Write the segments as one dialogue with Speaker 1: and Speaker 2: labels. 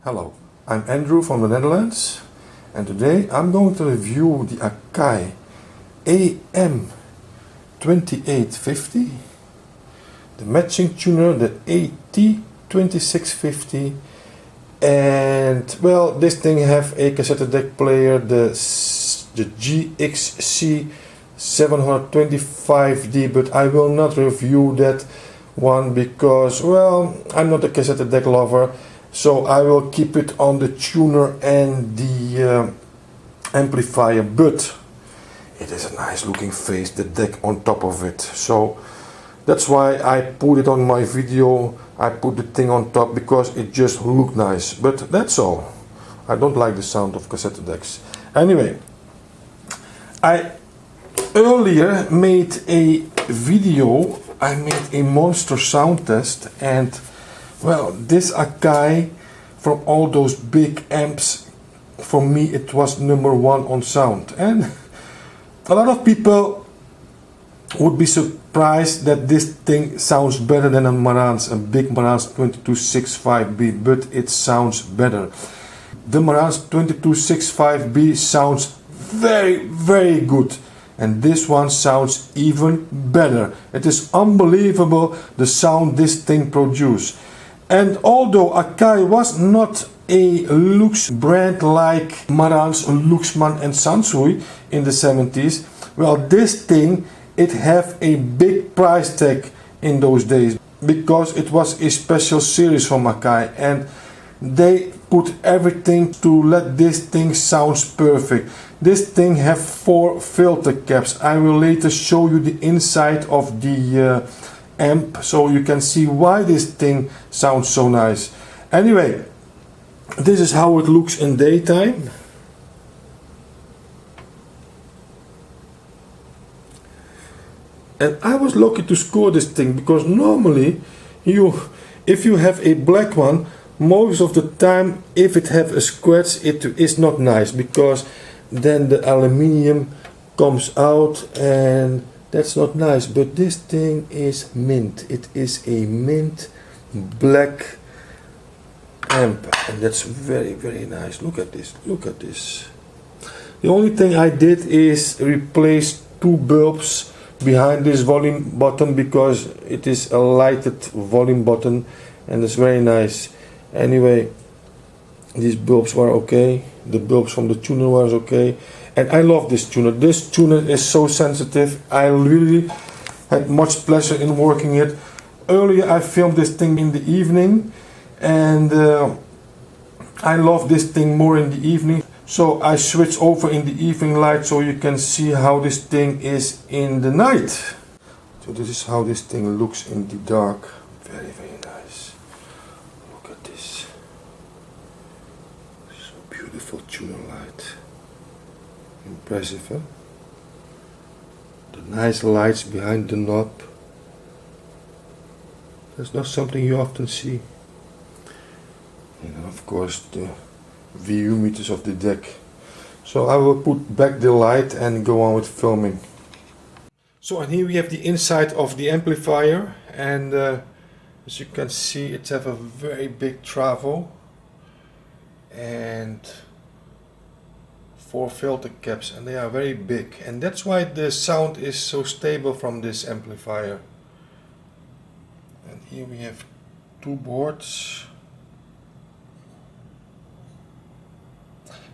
Speaker 1: Hello, I'm Andrew from the Netherlands, and today I'm going to review the Akai AM-2850, the matching tuner, the AT-2650, and well, this thing have a cassette deck player, the GXC 725D, but I will not review that one because, well, I'm not a cassette deck lover. So I will keep it on the tuner and the amplifier, but it is a nice looking face, the deck on top of it. So that's why I put it on my video. I put the thing on top because it just looked nice, but that's all. I don't like the sound of cassette decks. Anyway, I earlier made a video. I made a monster sound test, and well, this Akai, from all those big amps, for me it was #1 on sound. And a lot of people would be surprised that this thing sounds better than a big Marantz 2265B, but it sounds better. The Marantz 2265B sounds very good. And this one sounds even better. It is unbelievable the sound this thing produces. And although Akai was not a luxe brand like Marantz, Luxman and Sansui in the 70s, well, this thing, it have a big price tag in those days because it was a special series from Akai, and they put everything to let this thing sounds perfect. This thing have 4 filter caps. I will later show you the inside of the amp so you can see why this thing sounds so nice. Anyway, this is how it looks in daytime. And I was lucky to score this thing because normally if you have a black one, most of the time if it have a scratch it is not nice because then the aluminium comes out and that's not nice. But this thing is mint. It is a mint black amp, and that's very nice. Look at this, look at this. The only thing I did is replace 2 bulbs behind this volume button because it is a lighted volume button and it's very nice. Anyway, these bulbs were okay, the bulbs from the tuner was okay, and I love this tuner. This tuner is so sensitive. I really had much pleasure in working it. Earlier I filmed this thing in the evening, and I love this thing more in the evening, so I switch over in the evening light so you can see how this thing is in the night. So this is how this thing looks in the dark. Very nice. Look at this. So beautiful tuner light. Impressive, huh? The nice lights behind the knob. That's not something you often see. And of course the VU meters of the deck. So I will put back the light and go on with filming. So, and here we have the inside of the amplifier, and as you can see it have a very big travo and 4 filter caps, and they are very big, and that's why the sound is so stable from this amplifier. And here we have 2 boards.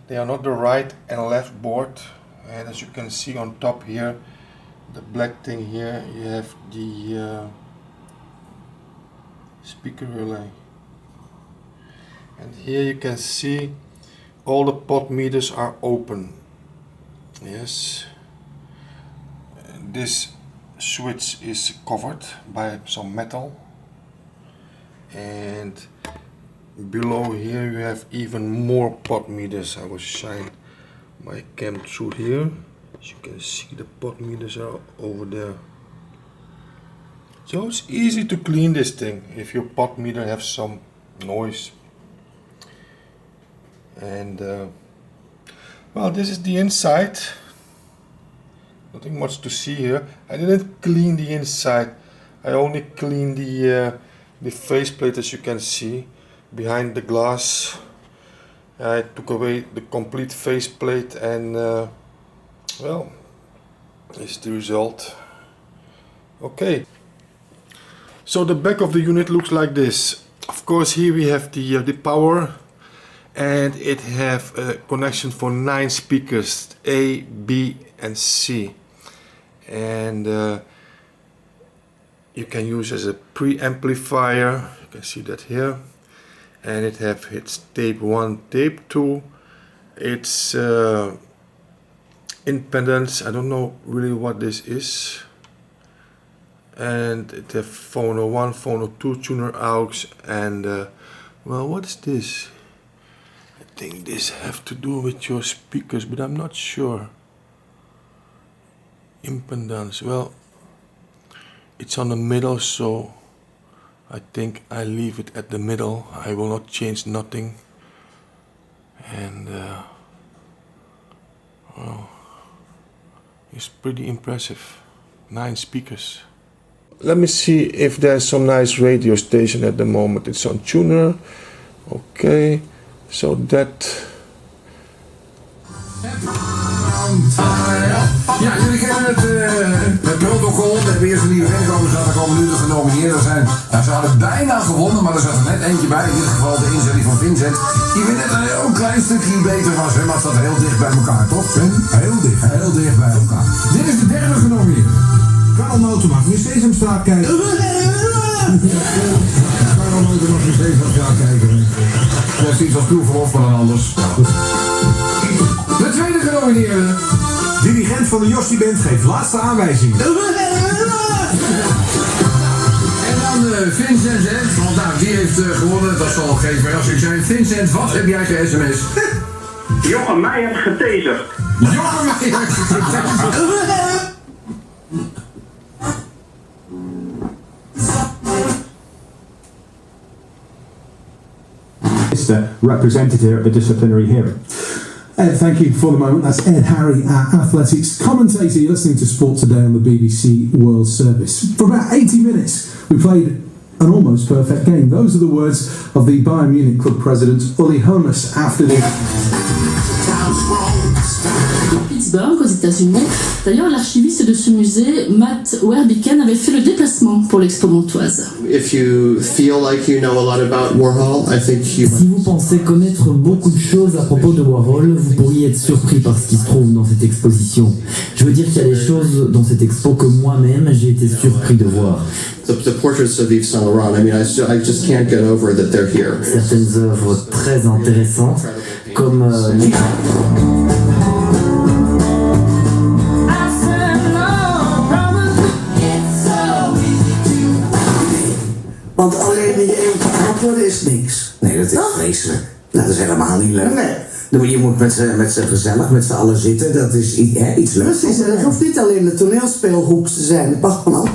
Speaker 1: They are not the right and left board, and as you can see on top here, the black thing here, you have the speaker relay, and here you can see all the pot meters are open. Yes, this switch is covered by some metal, and below here you have even more pot meters. I will shine my cam through here. As you can see, the pot meters are over there. So it's easy to clean this thing if your pot meter has some noise. And well, this is the inside. Nothing much to see here. I didn't clean the inside. I only cleaned the faceplate, as you can see, behind the glass. I took away the complete faceplate and well, this is the result. Okay, so the back of the unit looks like this. Of course, here we have the power, and it have a connection for 9 speakers, A, B and C, and you can use as a pre-amplifier. You can see that here, and it have its tape 1, tape 2, its impedance, I don't know really what this is, and it have phono 1, phono 2, tuner aux, and well, what is this? I think this have to do with your speakers, but I'm not sure. Impedance, well, it's on the middle, so I think I leave it at the middle. I will not change nothing, and well, it's pretty impressive. 9 speakers. Let me see if there's some nice radio station at the moment. It's on tuner. Okay, so that.
Speaker 2: Ja, jullie kennen het protocol. We hebben eerst een nieuwe werknemers gehad. Er komen nu de genomineerden zijn. Nou, ze hadden bijna gewonnen, maar er zat er net eentje bij. In dit geval de inzetting van Vincent. Die weer net een heel klein stukje beter was. Hè? Maar het zat heel dicht bij elkaar, toch? Heel dicht. Heel dicht bij elkaar. Dit is de derde genomineerde. Karel Notenbach, in Sesamstraat kijken. Karel Notenbach, in Sesamstraat kijken. Dat is iets als proefverlof, maar dan anders. Ja, goed. De tweede genomineerde. Dirigent van de Jossie Band geeft laatste aanwijzingen. En dan Vincent, want nou, die heeft gewonnen. Dat zal geen verrassing zijn. Vincent, wat heb jij ge-sms?
Speaker 3: Jochem mij heeft getaserd.
Speaker 2: Jochem mij heeft getaserd.
Speaker 4: Represented here at the disciplinary hearing.
Speaker 5: Ed, thank you for the moment. That's Ed Harry, our athletics commentator. You're listening to Sport Today on the BBC World Service. For about 80 minutes, we played an almost perfect game. Those are the words of the Bayern Munich club president, Uli Hoeneß, after the...
Speaker 6: Pittsburgh, aux États-Unis. D'ailleurs, l'archiviste de ce musée, Matt Werbiken, avait fait le déplacement pour l'Expo Montoise.
Speaker 7: If you feel like you know a lot about Warhol, I think you...
Speaker 8: Si vous pensez connaître beaucoup de choses à propos de Warhol, vous pourriez être surpris par ce qui se trouve dans cette exposition. Je veux dire qu'il y a des choses dans cette expo que moi-même j'ai été surpris de voir.
Speaker 7: The portraits of Yves Saint Laurent, I mean, I just can't get over that they're here.
Speaker 8: Certaines œuvres très intéressantes, comme...
Speaker 9: Want alleen die even verhaald worden is niks. Nee, dat is vreselijk. Dat is helemaal niet leuk. Nee. Je moet met z'n gezellig, met z'n allen zitten. Dat is iets leuks. Precies, het hoeft niet alleen de toneelspeelhoek te zijn. Het mag gewoon al.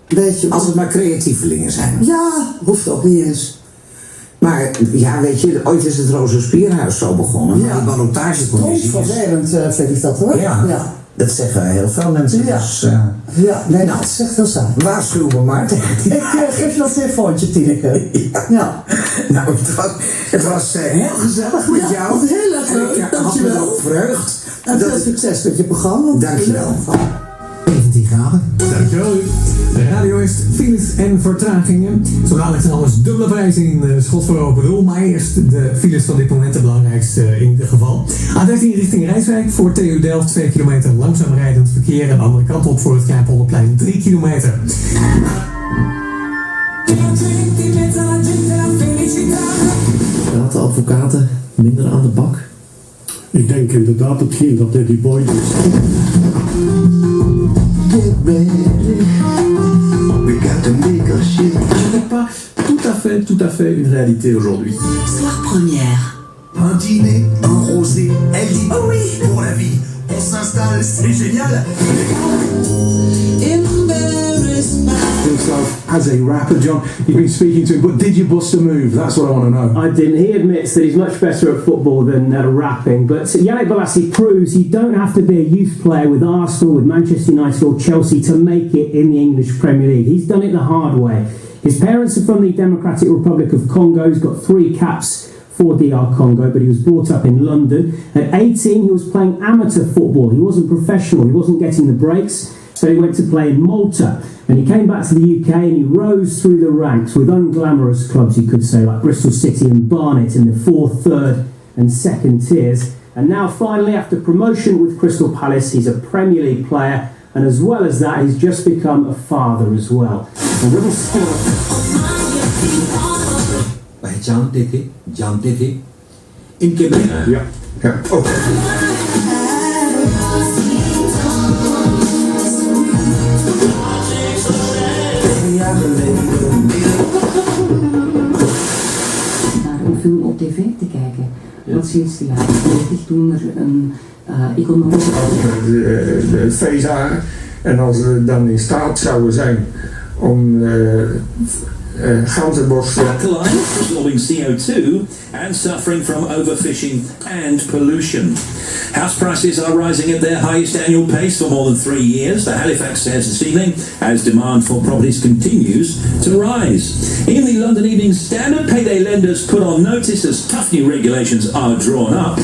Speaker 9: Beetje. Als het maar creatievelingen zijn. Ja, hoeft ook niet eens. Maar ja, weet je, ooit is het Roze Spierhuis zo begonnen. Ja, die ballotagecommissie. Vervelend vind ik dat hoor. Ja. Dat zeggen heel veel mensen. Ja, dus, nee, dat is echt heel saai. Waarschuw me maar. Ik geef je dat telefoontje, Tineke. Ja. Nou, het was heel gezellig met jou. Heel erg leuk. Ik had me erop verheugd. En veel succes met je programma. Dankjewel.
Speaker 5: 17 graden. Dankjewel u. De radio is files en vertragingen. Zo dadelijk zijn alles dubbele prijzen in schot voor open doel. Maar eerst de files van dit moment, de belangrijkste in ieder geval. A13 richting Rijswijk voor TU Delft 2 kilometer langzaam rijdend verkeer. En de andere kant op voor het Krijpolderplein 3 kilometer.
Speaker 8: Had de advocaten minder aan de bak?
Speaker 10: Ik denk inderdaad hetgeen dat Daddy Boy is.
Speaker 4: Ce n'est pas tout à fait une réalité aujourd'hui.
Speaker 6: Soir première.
Speaker 9: Un dîner, un rosé, elle dit oh oui, pour la vie, on s'installe, c'est génial.
Speaker 5: Himself as a rapper, John, you've been speaking to him, but did you bust a move? That's what I want to know.
Speaker 11: I didn't. He admits that he's much better at football than rapping, but Yannick Bolasie proves you don't have to be a youth player with Arsenal, with Manchester United or Chelsea to make it in the English Premier League. He's done it the hard way. His parents are from the Democratic Republic of Congo. He's got 3 caps for DR Congo, but he was brought up in London. At 18, he was playing amateur football. He wasn't professional, he wasn't getting the breaks, so he went to play in Malta. And he came back to the UK and he rose through the ranks with unglamorous clubs, you could say, like Bristol City and Barnet in the 4th, 3rd and 2nd tiers. And now finally, after promotion with Crystal Palace, he's a Premier League player, and as well as that, he's just become a father as well. A little
Speaker 12: जानते थे इनके बिना
Speaker 13: Naar een film op tv te kijken. Wat sinds de jaren 90 toen er een economische...
Speaker 14: De feestdagen en als we dan in staat zouden zijn om ganzenbos...
Speaker 15: absorbing CO2 and suffering from overfishing and pollution. House prices are rising at their highest annual pace for more than 3 years. The Halifax says this evening as demand for properties continues to rise. In the London Evening Standard, payday lenders put on notice as tough new regulations are drawn up.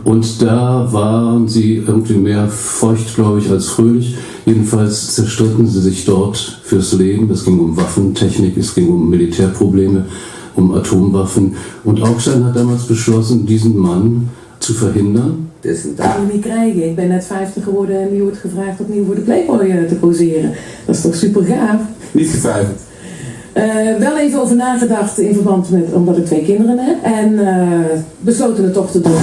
Speaker 16: Und da waren sie irgendwie mehr feucht, glaube ich, als fröhlich. Jedenfalls zerstritten sie sich dort fürs Leben. Es ging um Waffentechnik, es ging um Militärprobleme, um Atomwaffen. Und Augstein hat damals beschlossen, diesen Mann zu verhindern.
Speaker 17: Dat kan je niet krijgen. Ik ben net 50 geworden en nu wordt gevraagd opnieuw voor de Playboy te poseren. Dat is toch super gaaf?
Speaker 12: Niet getwijfeld.
Speaker 17: Wel even over nagedacht in verband met, omdat ik 2 kinderen heb. En besloten het toch te doen.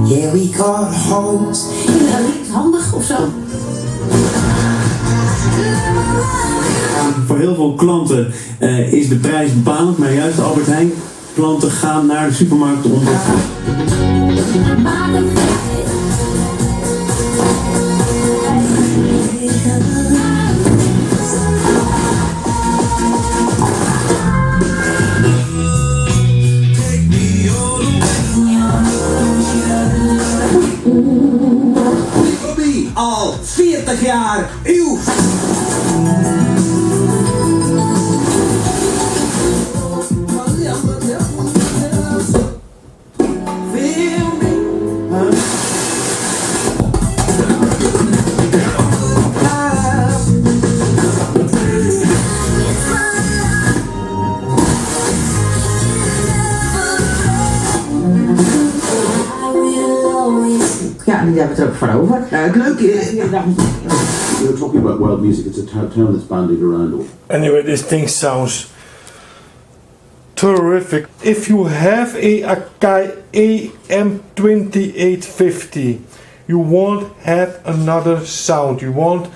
Speaker 13: Yeah, we got holes. Handig of zo?
Speaker 18: Voor heel veel klanten is de prijs bepalend, maar juist Albert Heijn klanten gaan naar de supermarkt om
Speaker 12: al 40 jaar uw...
Speaker 9: Ja, die hebben het er ook voor over. Het leuke is...
Speaker 19: You're talking about wild music, it's a term that's bandied around.
Speaker 1: Anyway, this thing sounds terrific. If you have a Akai AM-2850, you won't have another sound. You won't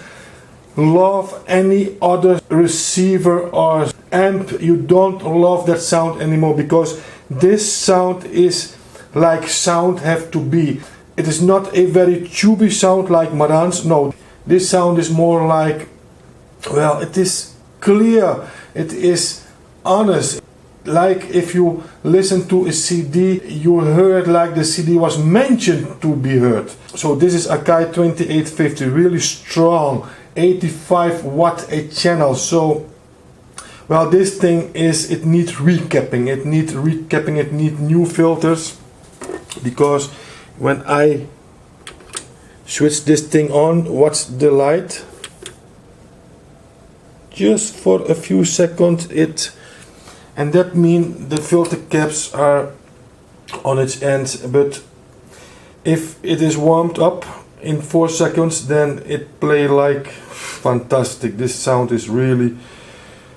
Speaker 1: love any other receiver or amp. You don't love that sound anymore, because this sound is like sound have to be. It is not a very tubey sound like Marantz. No, this sound is more like, well, it is clear, it is honest. Like if you listen to a CD, you heard like the CD was mentioned to be heard. So this is Akai 2850, really strong, 85 watt a channel. So, well, this thing is, it needs recapping, it needs new filters, because when I switch this thing on, watch the light, just for a few seconds, and that means the filter caps are on its end, but if it is warmed up in 4 seconds, then it play like fantastic. This sound is really,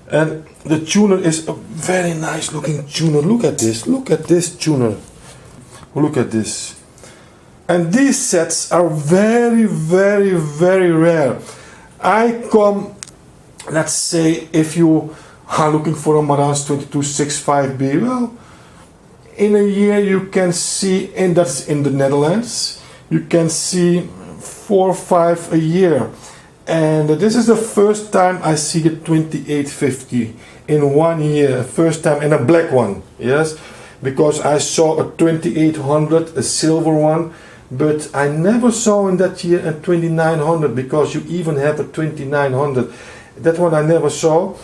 Speaker 1: and the tuner is a very nice looking tuner. Look at this tuner, look at this. And these sets are very, very, very rare. I come, let's say, if you are looking for a Marantz 2265B, well, in a year you can see, and that's in the Netherlands, you can see 4 or 5 a year. And this is the first time I see a 2850 in 1 year, first time, in a black one, yes, because I saw a 2800, a silver one, but I never saw in that year a 2900, because you even have a 2900. That one I never saw.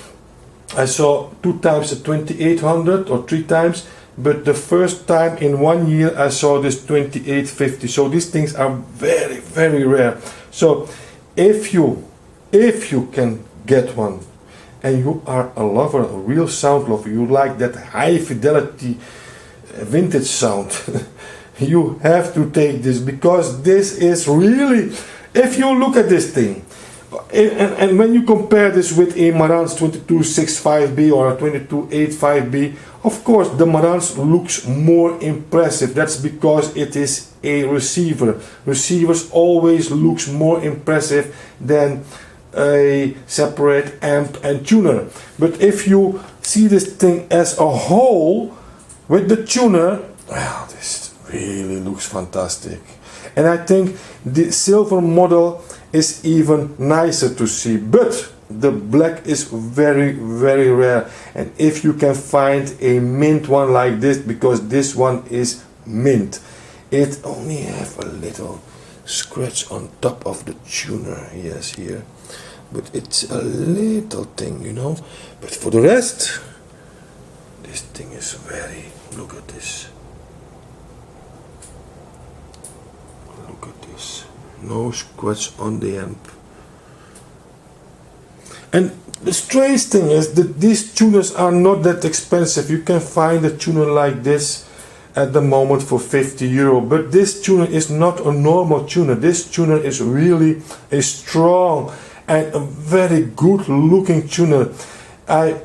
Speaker 1: I saw 2 times a 2800 or 3 times, but the first time in 1 year I saw this 2850. So these things are very, very rare. So if you can get one and you are a lover, a real sound lover, you like that high fidelity vintage sound, you have to take this, because this is really, if you look at this thing, and when you compare this with a Marantz 2265B or a 2285B, of course the Marantz looks more impressive. That's because it is a receiver. Receivers always looks more impressive than a separate amp and tuner. But if you see this thing as a whole with the tuner, well, this really looks fantastic. And I think the silver model is even nicer to see, but the black is very, very rare. And if you can find a mint one like this, because this one is mint, it only have a little scratch on top of the tuner, yes, here, but it's a little thing, you know. But for the rest, this thing is very, look at this, look at this, no scratch on the amp. And the strange thing is that these tuners are not that expensive. You can find a tuner like this at the moment for 50 euro, but this tuner is not a normal tuner. This tuner is really a strong and a very good looking tuner. I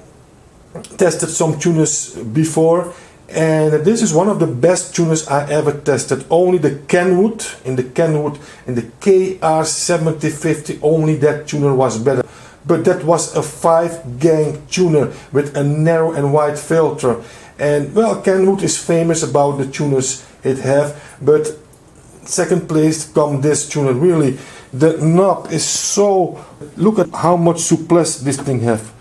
Speaker 1: tested some tuners before, and this is one of the best tuners I ever tested. Only the Kenwood, in the KR7050, only that tuner was better. But that was a 5-gang tuner with a narrow and wide filter. And well, Kenwood is famous about the tuners it have, but second place come this tuner. Really, the knob is so, look at how much souplesse this thing have.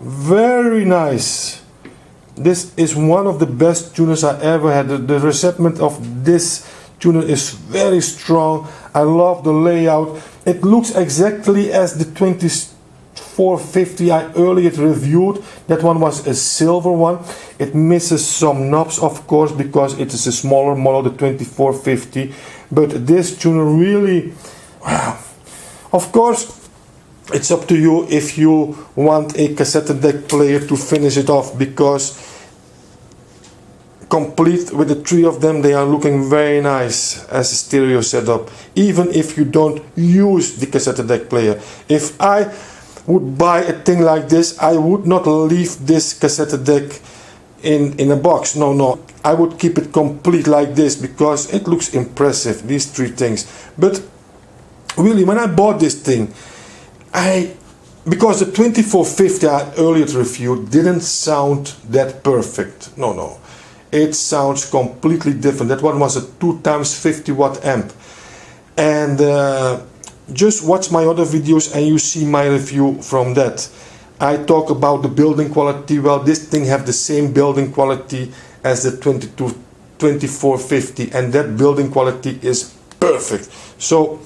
Speaker 1: Very nice. This is one of the best tuners I ever had. The resentment of this tuner is very strong. I love the layout. It looks exactly as the 2450 I earlier reviewed. That one was a silver one. It misses some knobs, of course, because it is a smaller model, the 2450. But this tuner really, wow. Of course, it's up to you if you want a cassette deck player to finish it off, because complete with the 3 of them, they are looking very nice as a stereo setup, even if you don't use the cassette deck player. If I would buy a thing like this, I would not leave this cassette deck in a box. No, I would keep it complete like this, because it looks impressive, these 3 things. But really, when I bought this thing, because the 2450 I earlier reviewed didn't sound that perfect. No, it sounds completely different. That one was a 2 times 50 watt amp. And just watch my other videos and you see my review from that. I talk about the building quality. Well, this thing have the same building quality as the 2450, and that building quality is perfect. So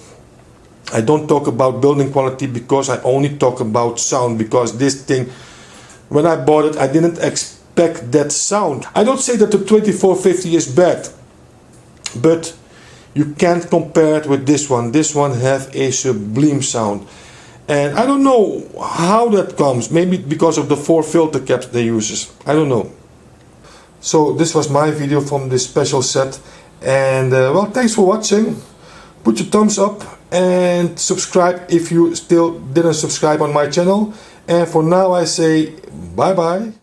Speaker 1: I don't talk about building quality, because I only talk about sound, because this thing, when I bought it, I didn't expect that sound. I don't say that the 2450 is bad, but you can't compare it with this one. This one have a sublime sound. And I don't know how that comes. Maybe because of the 4 filter caps they use. I don't know. So this was my video from this special set. And well, thanks for watching. Put your thumbs up and subscribe if you still didn't subscribe on my channel. And for now I say bye bye.